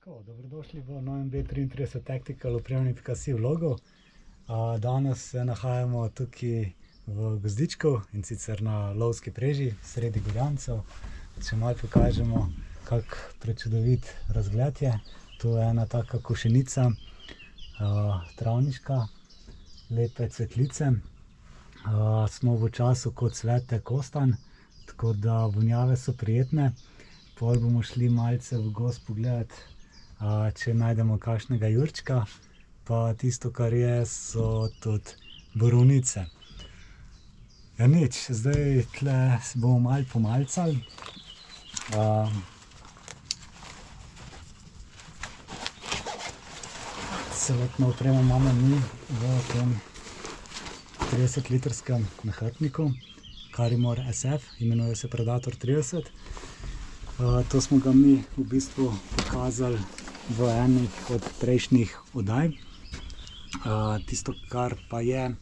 Tako, dobrodošli v novem B33 Tactical opremljeni.si vlogu. Danes se nahajamo tukaj v gozdičku, in sicer na lovski preži sredi Gorjancev. Če malo pokažemo, kak prečudovit razgled je. Tu je ena taka košenica, travniška, lepe cvetlice. Smo v času, ko cvete kostanj, tako da vonjave so prijetne. Pol bomo šli malce v gozd pogledat, če najdemo kakšnega jurčka, pa tisto, kar je, so tudi borovnice. Ja nič, zdaj tle bomo malo pomalcali. Celotno opremo imamo mi v tem 30-litrskem nahrbtniku Karimor SF, imenuje se Predator 30. To smo ga mi v bistvu pokazali v enih od prejšnjih oddaj. Tisto, kar pa je,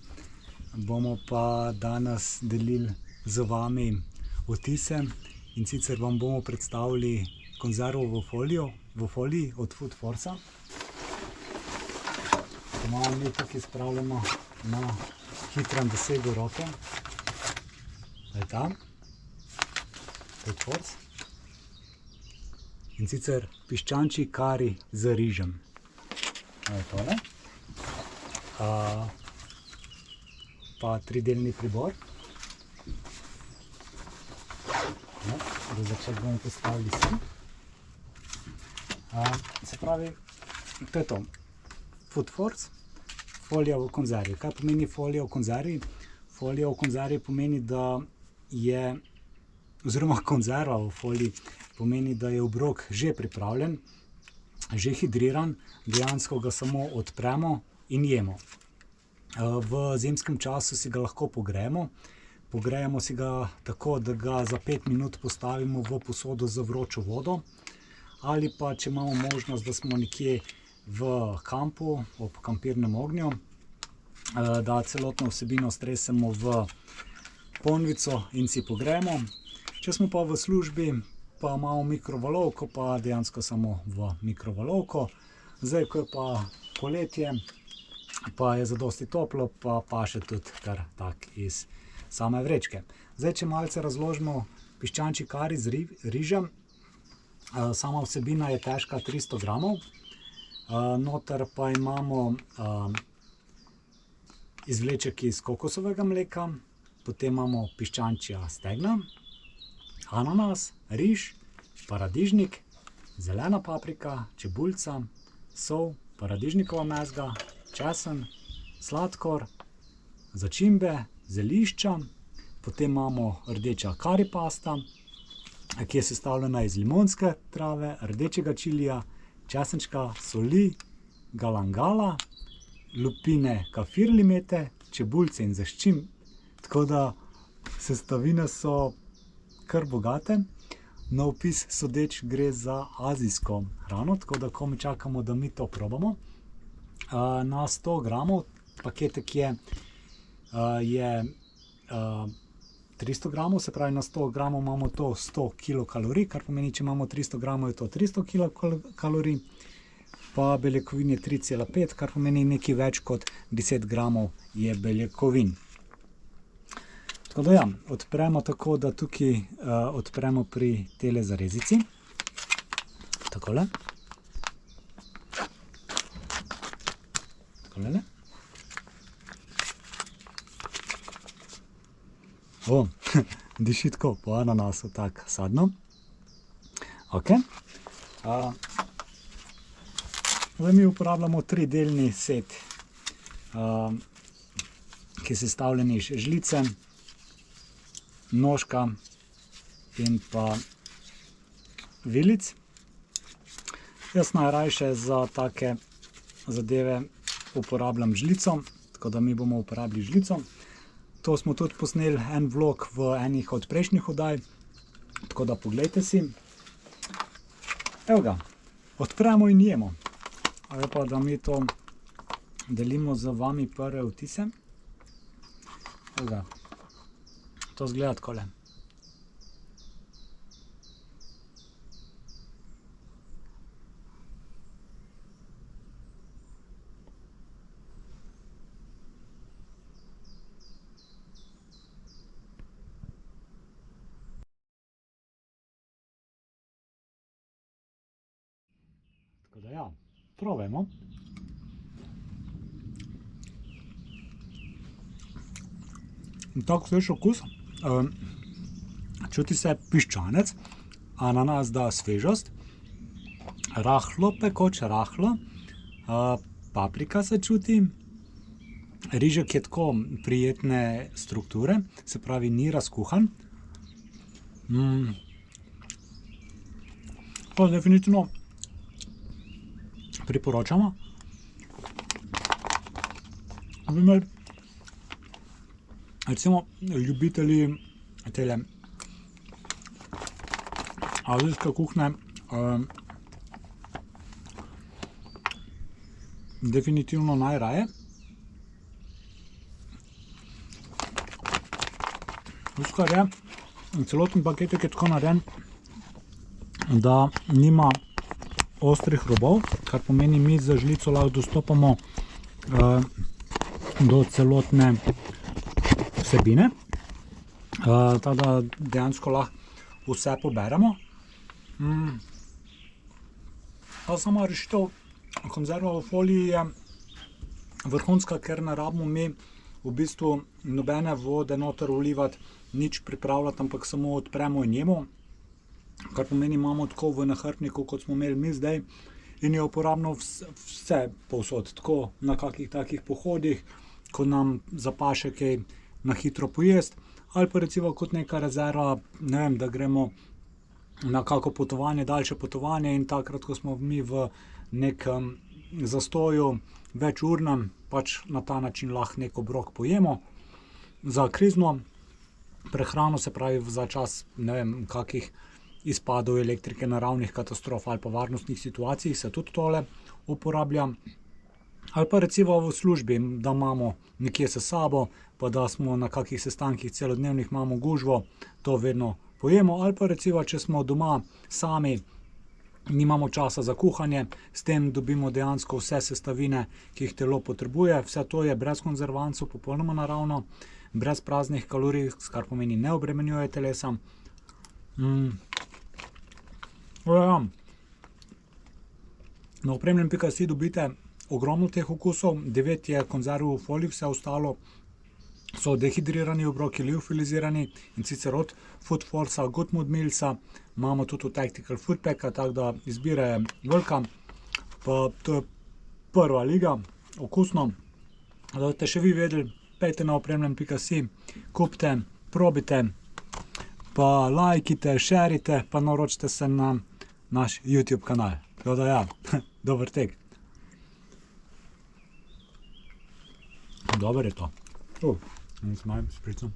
bomo pa danes delili z vami vtise, in sicer vam bomo predstavili konzervo v foliji od Food Forcea. Malo mi tukaj spravljamo na hitrem dosegu roke. Je ta Food Force. In sicer piščančji kari z rižem. Je tole. Pa tridelni pribor. Za začetek bomo postavili sem. Se pravi, to je to. Food Force, folija v konzervi. Kaj pomeni folija v konzervi? Folija v konzervi pomeni, da je, oziroma konzerva v foliji pomeni, da je obrok že pripravljen, že hidriran, dejansko ga samo odpremo in jemo. V zimskem času si ga lahko pogrejemo. Pogrejemo si ga tako, da ga za 5 minut postavimo v posodo z vročo vodo, ali pa, če imamo možnost, da smo nekje v kampu, ob kampirnem ognju, da celotno vsebino stresemo v ponvico in si pogrejemo. Če smo pa v službi, pa imamo mikrovalovko, pa dejansko samo v mikrovalovko. Zdaj, ko je pa poletje, pa je zadosti toplo, pa paše tudi kar tak iz same vrečke. Zdaj, če malce razložimo piščančji kari z rižem. Sama vsebina je težka 300 gramov. Noter pa imamo izvleček iz kokosovega mleka, potem imamo piščančja stegna, ananas, riž, paradižnik, zelena paprika, čebulica, sol, paradižnikova mezga, česen, sladkor, začimbe, zelišča, potem imamo rdeča kari pasta, ki je sestavljena iz limonske trave, rdečega čilija, česenčka, soli, galangala, lupine kafir limete, čebulice in začimb. Tako da sestavine so kar bogate. Na opis sodeč gre za azijsko hrano, tako da komaj čakamo, da mi to probamo. Na 100 gramov, paketek je 300 gramov, se pravi na 100 gramov imamo to 100 kilokalorij, kar pomeni, če imamo 300 gramov, je to 300 kilokalorij, pa beljakovin je 3,5, kar pomeni nekaj več kot 10 gramov je beljakovin. Tako da ja, odpremo tako, da tukaj odpremo pri tele zarezici. Takole. Takolele. Diši tako po ananasu, tak sadno. Ok. Zdaj mi uporabljamo tridelni set, ki je sestavljen iz žlice, nožka in pa vilic. Jaz najrajše za take zadeve uporabljam žlico, tako da mi bomo uporabili žlico. To smo tudi posneli en vlog v enih od prejšnjih oddaj, tako da poglejte si. Evo ga, odpremo in jemo. Ali pa, da mi to delimo z vami prve vtise. Evo ga. To izgleda takole. Tako da ja, probajmo. Tako svež okus, čuti se piščanec, ananas da svežost, rahlo pekoč, rahlo, paprika se čuti, rižek je tako prijetne strukture, se pravi ni razkuhan. To definitivno priporočamo. Na primer, recimo ljubitelji tele azijske kuhinje, definitivno najraje. Kar je, celoten paketek je tako narejen, da nima ostrih robov, kar pomeni, mi z žlico lahko dostopamo do celotne vsebine, tako da dejansko lahko vse poberemo. Sama rešitev konzerva v foliji je vrhunska, ker ne rabimo mi v bistvu nobene vode noter vlivati, nič pripravljati, ampak samo odpremo in jemo, kar pomeni, imamo tako v nahrbtniku, kot smo imeli mi zdaj, in je uporabno vse povsod, tako na kakih takih pohodih, ko nam zapaše kaj na hitro pojesti, ali pa recimo kot neka rezerva, ne vem, da gremo na kako potovanje, daljše potovanje in takrat, ko smo mi v nekem zastoju večurnem, pač na ta način lahko nek obrok pojemo. Za krizno prehrano, se pravi za čas, ne vem, kakih izpadov elektrike, naravnih katastrof ali pa varnostnih situacij se tudi tole uporablja. Ali pa recimo v službi, da imamo nekje s sabo, pa da smo na kakih sestankih celodnevnih, imamo gužvo, to vedno pojemo. Ali pa recimo, če smo doma sami, nimamo časa za kuhanje, s tem dobimo dejansko vse sestavine, ki jih telo potrebuje. Vse to je brez konzervansov, popolnoma naravno, brez praznih kalorij, kar pomeni ne obremenjuje telesa. Na opremljen.si dobite ogromno teh okusov, 9 je konzerv v foliji, vse ostalo so dehidrirani obroki, liofilizirani, in sicer od Food Forcea, Good Mood Mealsa, imamo tudi od Tactical Food Packa, tako da izbira je velika, pa to je prva liga, okusno. Da boste še vi vedeli, pejte na opremljen.si, kupite, probite, pa lajkite, šerite, pa naročite se na naš YouTube kanal. Tako da ja, dober tek. Dober je to. Malo spricam.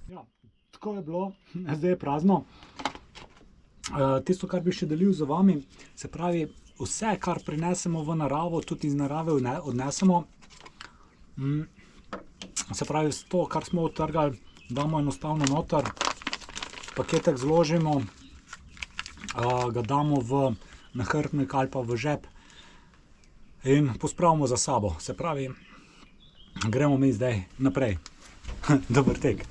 Ja, tako je bilo, zdaj je prazno. Tisto, kar bi še delil z vami, se pravi, vse, kar prinesemo v naravo, tudi iz narave odnesemo. Se pravi, to, kar smo odtrgali, damo enostavno noter, paketek zložimo, ga damo v nahrbtnik ali pa v žep in pospravimo za sabo. Se pravi, gremo mi zdaj naprej. Dober tek.